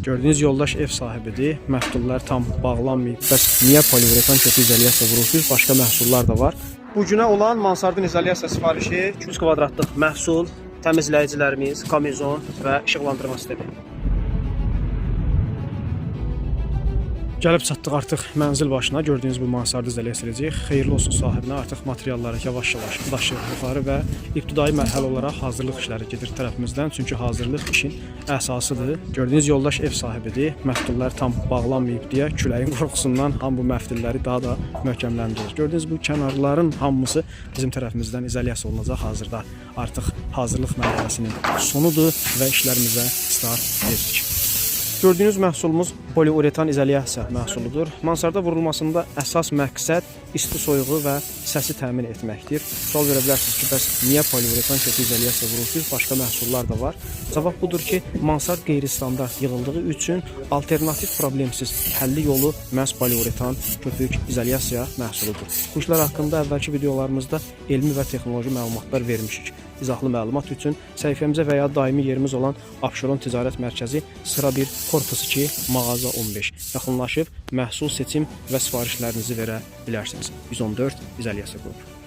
Gördüyünüz yoldaş ev sahibidir. Məhsullar tam bağlanmayıb. Bəs niyə poliuretan kötü izolyasiya vurursunuz? Başqa məhsullar da var. Bu günə olan mansardın izolyasiya sifarişi 200 kvadratlıq məhsul, təmizləyicilərimiz, kamizon və işıqlandırma sistemi. Gəlib çatdıq artıq mənzil başına. Gördüyünüz bu mansardı izolyasiya edəcəyik. Xeyirli olsun sahibinə. Artıq materialları yavaş-yavaş daşıyır yuxarı və ibtidai mərhələ olaraq hazırlıq işləri gedir tərəfimizdən. Çünki hazırlıq işin əsasıdır. Gördüyünüz yoldaş ev sahibidir. Məftillər tam bağlanmayıb deyə küləyin qorxusundan ham bu məftilləri daha da möhkəmləndirir. Gördüyünüz bu kənarların hamısı bizim tərəfimizdən izolyasiya olunacaq hazırda. Artıq hazırlıq mərhələsinin sonudur və işlərimizə start veririk. Gördüyünüz məhsulumuz poliuretan izolyasiya məhsuludur. Mansarda vurulmasında əsas məqsəd isti soyuğu və səsi təmin etməkdir. Sual verə bilərsiniz ki, bəs niyə poliuretan kötü izolyasiya vurursunuz? Başqa məhsullar da var. Cavab budur ki, mansard qeyri-standart yığıldığı üçün alternativ problemsiz həlli yolu məhz poliuretan köpük izolyasiya məhsuludur. Bu işlər haqqında əvvəlki videolarımızda elmi və texnoloji məlumatlar vermişik. İzahlı məlumat üçün səhifəmizə və ya daimi yerimiz olan Abşeron Ticarət Mərkəzi sıra 1 Korpus 2 mağaza 15 yaxınlaşıb məhsul seçim və sifarişlərinizi verə bilərsiniz. 114 izolyasiya qrupu.